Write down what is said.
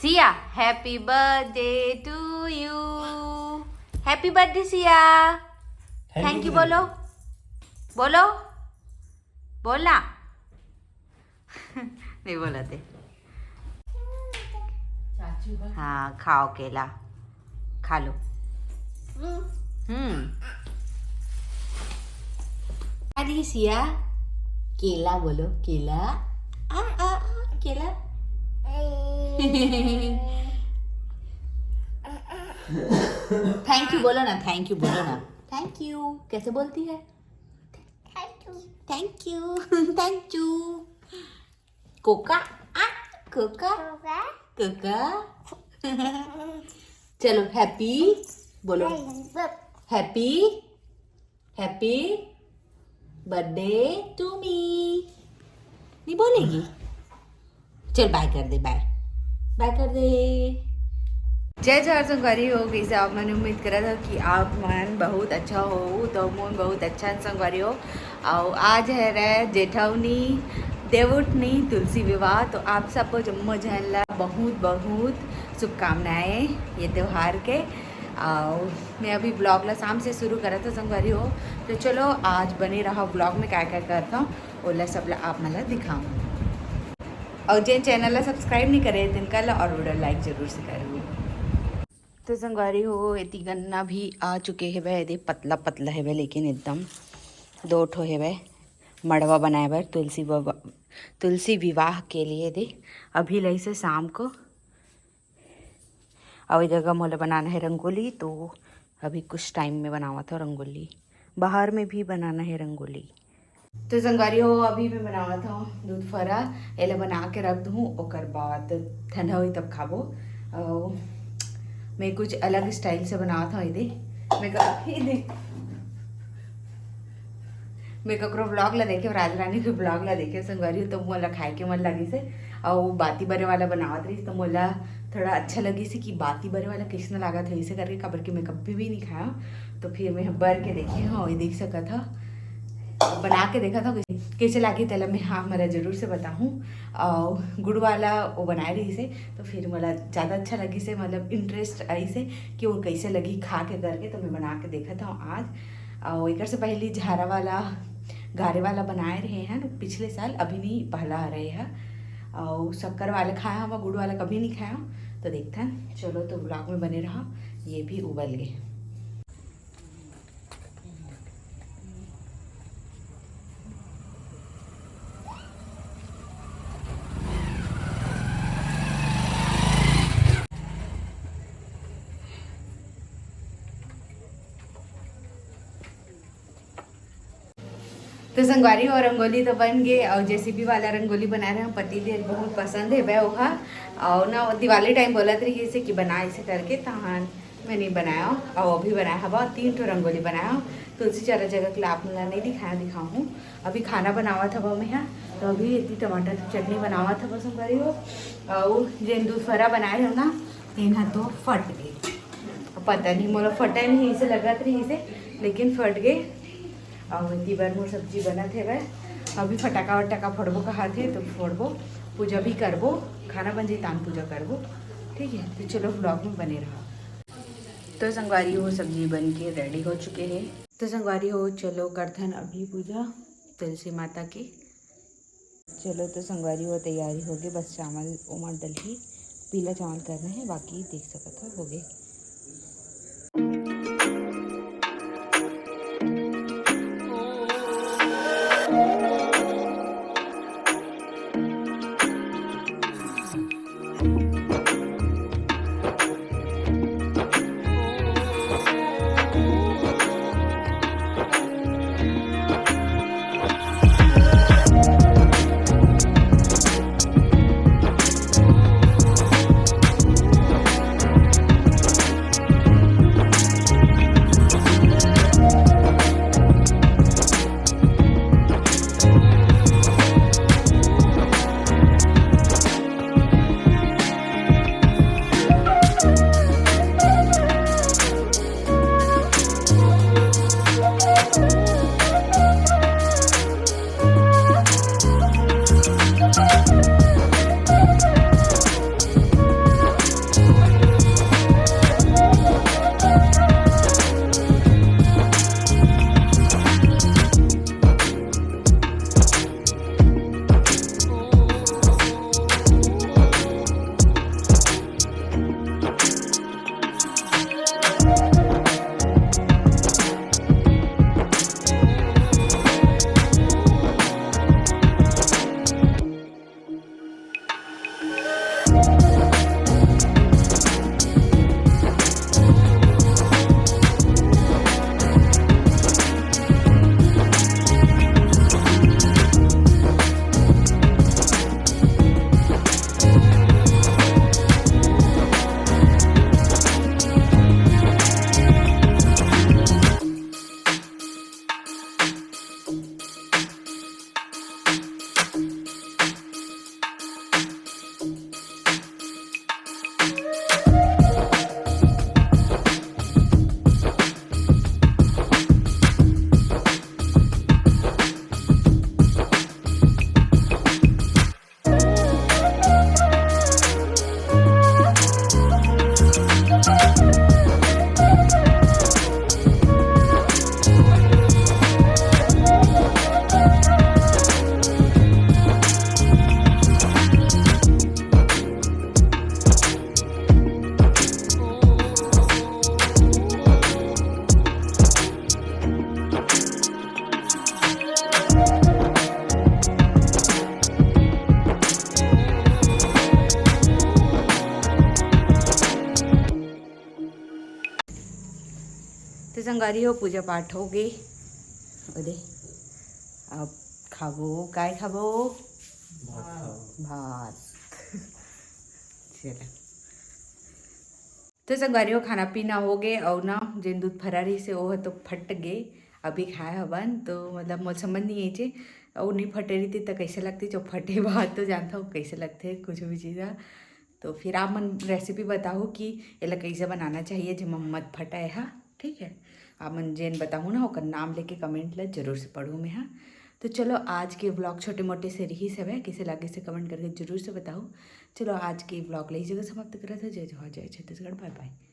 Siya happy birthday to you. Happy birthday Siya. Thank you बोलो बोलो बोलना। नहीं बोला थे। हाँ खाओ केला खा लो। अरे सिया केला बोलो केला केला। थैंक यू बोलो ना थैंक यू बोलो ना। थैंक यू कैसे बोलती है? Thank you thank you. कोका कोका कोका। चलो हैप्पी बोलो happy happy birthday to me. नहीं बोलेगी? चल बाय कर दे बाय बाय कर दे। जय जवाहर संगवारी हो कैसे आप मैंने उम्मीद करा था कि आप मन बहुत अच्छा हो तो मन बहुत अच्छा संगवारी हो। और आज है रे जेठवनी देवउठनी तुलसी विवाह। तो आप सबको जम्मो जहला बहुत बहुत शुभकामनाएं ये त्यौहार के। और मैं अभी ब्लॉग ला शाम से शुरू करा था संगवारी हो। तो चलो आज बने रहा ब्लॉग में क्या क्या करता हूँ ओला सब ला आप मला दिखाऊँ। और जिन चैनल ला सब्सक्राइब नहीं करे तिनका ला और वीडियो लाइक जरूर से करूँ। तो संगवारी हो इतनी गन्ना भी आ चुके हैं वह यदि पतला पतला है वह लेकिन एकदम दो ठो है वह मड़वा बनाए बर तुलसी विवाह के लिए दे। अभी लई से शाम को और जगह मोला बनाना है रंगोली। तो अभी कुछ टाइम में बनावा था रंगोली। बाहर में भी बनाना है रंगोली। तो संगवारी हो अभी मैं बनावा था दूध फरा एला बना के रख दूँ और बाद ठंडा हुई तब खाबो। और मैं कुछ अलग स्टाइल से बनावा था मैं ककरो ब्लॉग ला देखे राज रानी के ब्लॉग ला देखे संगवारी तो मोला खाए के मन लगी से। और बाती बरे वाला बनावत रही तो मोला थोड़ा अच्छा लगी से कि बाती बरे वाला किसने लगा था इसे करके काबर कि मैं कभी भी नहीं खाया। तो फिर मैं बर के देखे हाँ ये देख सका था बना के देखा था कैसे लागे तेला मैं हाँ मेरा ज़रूर से बताऊँ। और गुड़ वाला वो बनाए रही से तो फिर मला ज़्यादा अच्छा लगी से मतलब इंटरेस्ट आई से कि वो कैसे लगी खा के करके। तो मैं बना के देखा था आज। और एक से पहले झारा वाला गारे वाला बनाए रहे हैं पिछले साल अभी नहीं पहला आ रहे हैं। और शक्कर वाले खाया हम गुड़ वाला कभी नहीं खाया। तो देखते हैं चलो तो ब्लॉग में बने रहा। ये भी उबल गए। तो संगवारी और रंगोली तो बन गए। और जेसीबी वाला रंगोली बना रहे हैं पति देव बहुत पसंद है वह ओहा। और ना दिवाली टाइम बोला तरी इसे कि बना इसे करके तहान मैं नहीं बनाया। और अभी बनाया हवा 3 ठो रंगोली बनाया तुलसी चारा जगह के लिए आप मला नहीं दिखाऊँ। अभी खाना बनावा था वह मैं यहाँ। तो अभी इतनी टमाटर चटनी बनावा था बस संगवारी हो। और जिन दूध फरा बनाए रहे ना तेना तो फट गए। पता नहीं मोला फटा नहीं इसे लगा रही इसे लेकिन फट गए। और इतनी बार मोर सब्जी बना थे वह अभी फटाका वटाका फोड़बो कहा थे तो फोड़बो पूजा भी करबो खाना बन जाए तान पूजा करबो। ठीक है तो चलो ब्लॉग में बने रहो। तो संगवारी हो सब्जी बन के रेडी हो चुके हैं। तो संगवारी हो चलो करथन अभी पूजा तुलसी माता की। चलो तो संगवारी हो तैयारी हो गई बस चावल उमर डली पीला चावल करना है बाकी देख सकते हो गए। तो संगारी हो पूजा पाठ हो गई। अरे अब खाबो काय खाबो भात। चलो तो संगारी हो खाना पीना हो गए और ना जिन दूध फरारी से वो तो फट गए अभी खाए हवन तो मतलब मोल समझ नहीं आई चे और नहीं फटे रही थी तो कैसे लगती जो फटे बात तो जानता हूँ कैसे लगते कुछ भी चीज़। तो फिर आप मन रेसिपी बताओ कि ये कैसे बनाना चाहिए जो मत फटाए हाँ ठीक है। आप मन जेन बताऊँ ना ओकर नाम लेके कमेंट ला जरूर से पढ़ूँ मैं हाँ। तो चलो आज के ब्लॉग छोटे मोटे से रही सब है किसे लागे से कमेंट करके जरूर से बताओ। चलो आज के ब्लॉग ली जगह समाप्त करा था। जय जवाहर जय छत्तीसगढ़ बाय बाय।